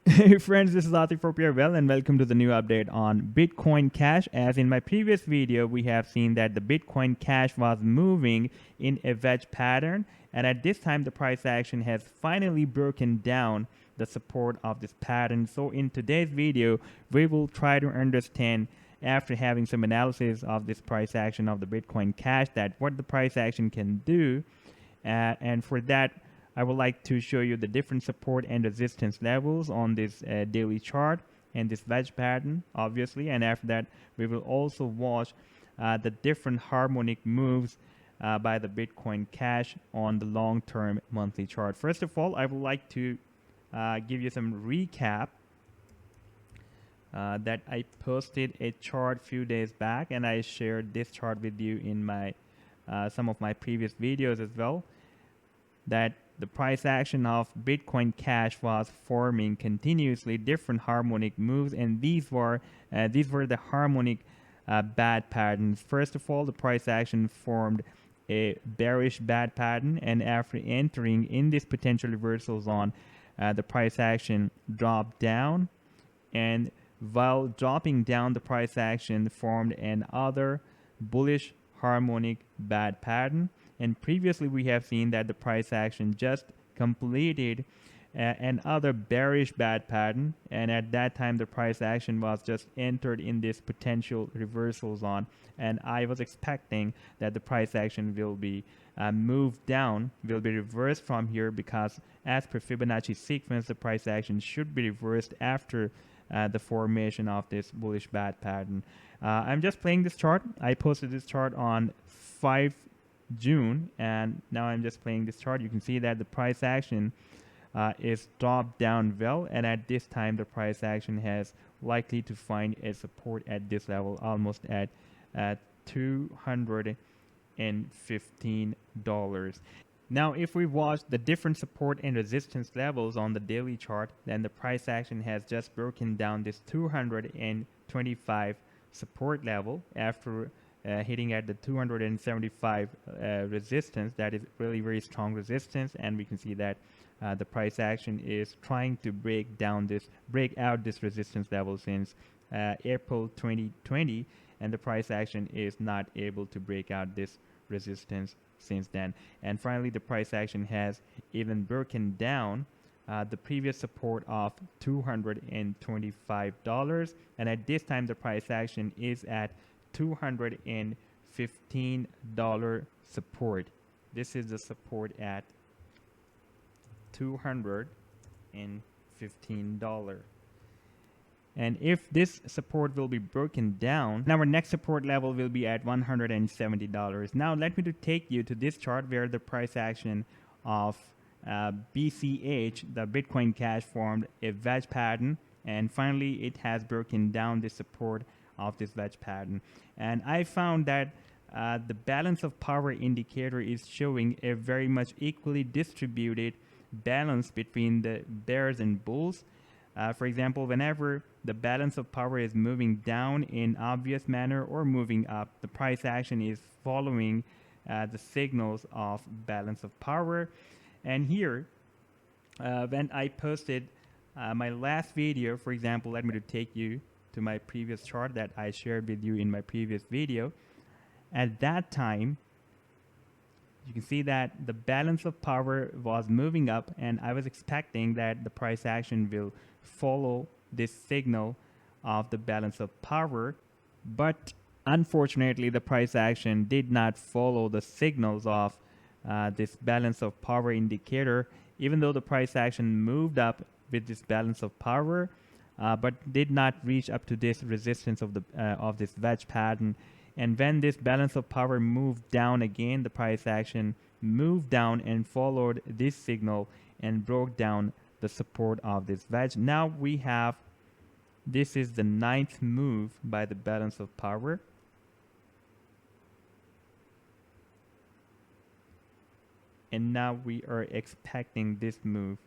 Hey friends, this is Atif Well, and welcome to the new update on Bitcoin Cash. As in my previous video, we have seen that the Bitcoin Cash was moving in a wedge pattern, and at this time the price action has finally broken down the support of this pattern. So in today's video, we will try to understand, after having some analysis of this price action of the Bitcoin Cash, that what the price action can do, and for that I would like to show you the different support and resistance levels on this daily chart and this wedge pattern, obviously. And after that, we will also watch the different harmonic moves by the Bitcoin Cash on the long-term monthly chart. First of all, I would like to give you some recap that I posted a chart few days back, and I shared this chart with you in my some of my previous videos as well, that the price action of Bitcoin Cash was forming continuously different harmonic moves, and these were the harmonic bad patterns. First of all, the price action formed a bearish bad pattern, and after entering in this potential reversal zone, the price action dropped down, and while dropping down, the price action formed another bullish harmonic bad pattern. And previously we have seen that the price action just completed another bearish bad pattern, and at that time the price action was just entered in this potential reversal zone, and I was expecting that the price action will be moved down, will be reversed from here, because as per Fibonacci sequence, the price action should be reversed after the formation of this bullish bad pattern. I'm just playing this chart. I posted this chart on 5 June, and now I'm just playing this chart. You can see that the price action is dropped down well, and at this time the price action has likely to find a support at this level, almost at $215. Now if we watch the different support and resistance levels on the daily chart, then the price action has just broken down this 225 support level after hitting at the 275 resistance. That is really very strong resistance, and we can see that the price action is trying to break out this resistance level since April 2020, and the price action is not able to break out this resistance since then. And finally, the price action has even broken down the previous support of $225, and at this time the price action is at $215 support. This is the support at $215. And if this support will be broken down, now our next support level will be at $170. Now let me take you to this chart where the price action of BCH, the Bitcoin Cash, formed a wedge pattern, and finally it has broken down the support of this wedge pattern. And I found that the balance of power indicator is showing a very much equally distributed balance between the bears and bulls. For example, whenever the balance of power is moving down in obvious manner or moving up, the price action is following the signals of balance of power. And here, when I posted my last video, for example, let me take you to my previous chart that I shared with you in my previous video. At that time, you can see that the balance of power was moving up, and I was expecting that the price action will follow this signal of the balance of power, but unfortunately the price action did not follow the signals of this balance of power indicator, even though the price action moved up with this balance of power, but did not reach up to this resistance of this wedge pattern. And when this balance of power moved down again, the price action moved down and followed this signal and broke down the support of this wedge. Now we have, this is the 9th move by the balance of power. And now we are expecting this move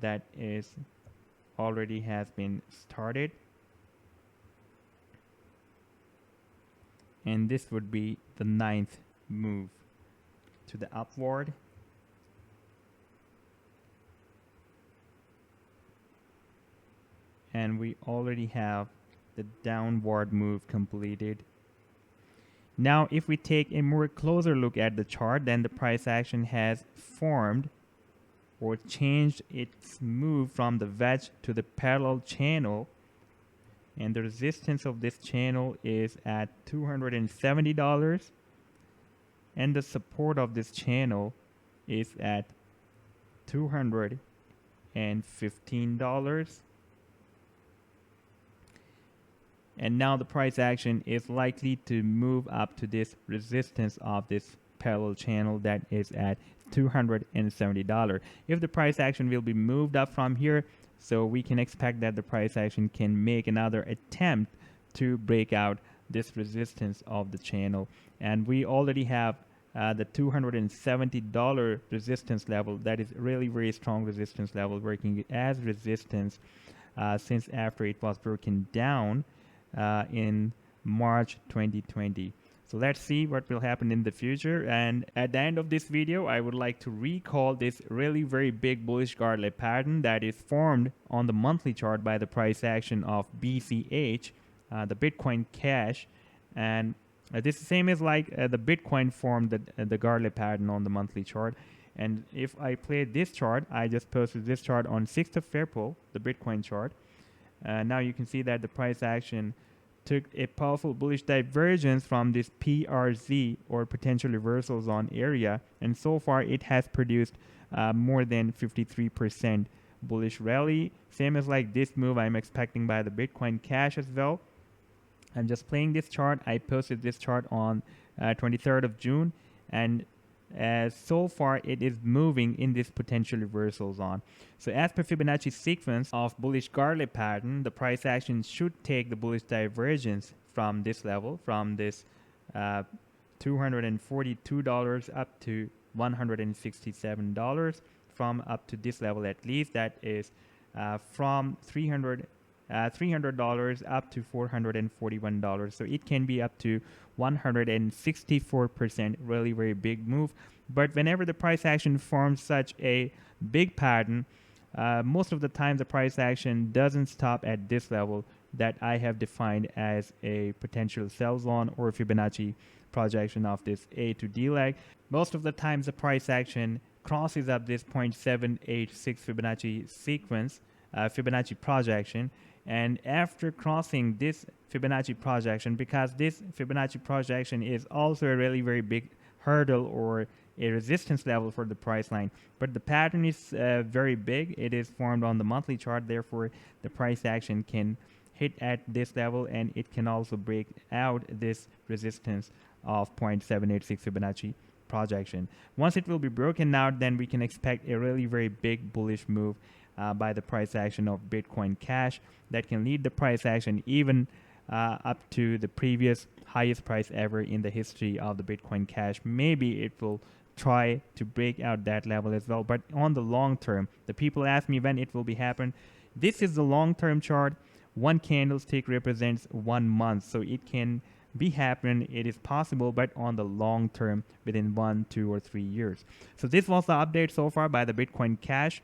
that is already has been started. And this would be the 9th move to the upward. and we already have the downward move completed. Now if we take a more closer look at the chart, then the price action has formed or changed its move from the wedge to the parallel channel, and the resistance of this channel is at $270, and the support of this channel is at $215. And now the price action is likely to move up to this resistance of this parallel channel that is at $270. If the price action will be moved up from here, so we can expect that the price action can make another attempt to break out this resistance of the channel. And we already have the $270 resistance level. That is really very strong resistance level, working as resistance since after it was broken down in March 2020. So let's see what will happen in the future. And at the end of this video, I would like to recall this really very big bullish gauntlet pattern that is formed on the monthly chart by the price action of BCH, the Bitcoin Cash. And this is the same as like the Bitcoin formed the gauntlet pattern on the monthly chart. And if I play this chart, I just posted this chart on 6th of April, the Bitcoin chart. Now you can see that the price action took a powerful bullish divergence from this PRZ or potential reversal zone area, and so far it has produced more than 53% bullish rally. Same as like this move I'm expecting by the Bitcoin Cash as well. I'm just playing this chart. I posted this chart on 23rd of June, and so far it is moving in this potential reversal zone. So as per Fibonacci sequence of bullish gauntlet pattern, the price action should take the bullish divergence from this level, from this $242 up to $167, from up to this level at least, that is from $300 up to $441. So it can be up to 164%, really very big move. But whenever the price action forms such a big pattern, most of the time the price action doesn't stop at this level that I have defined as a potential sell zone or Fibonacci projection of this A to D leg. Most of the times the price action crosses up this 0.786 Fibonacci sequence, Fibonacci projection. And after crossing this Fibonacci projection, because this Fibonacci projection is also a really very big hurdle or a resistance level for the price line, but the pattern is very big. It is formed on the monthly chart, therefore the price action can hit at this level, and it can also break out this resistance of 0.786 Fibonacci projection. Once it will be broken out, then we can expect a really very big bullish move by the price action of Bitcoin Cash that can lead the price action even up to the previous highest price ever in the history of the Bitcoin Cash. Maybe it will try to break out that level as well, but on the long term, the people ask me when it will be happen. This is the long term chart. One candlestick represents 1 month, so it can be happening. It is possible, but on the long term, within 1, 2, or 3 years. So this was the update so far by the Bitcoin Cash.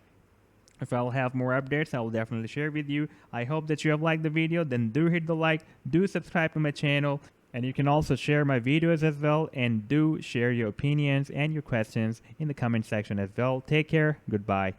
If I'll have more updates, I will definitely share with you. I hope that you have liked the video. Then do hit the like, do subscribe to my channel, and you can also share my videos as well, and do share your opinions and your questions in the comment section as well. Take care. Goodbye.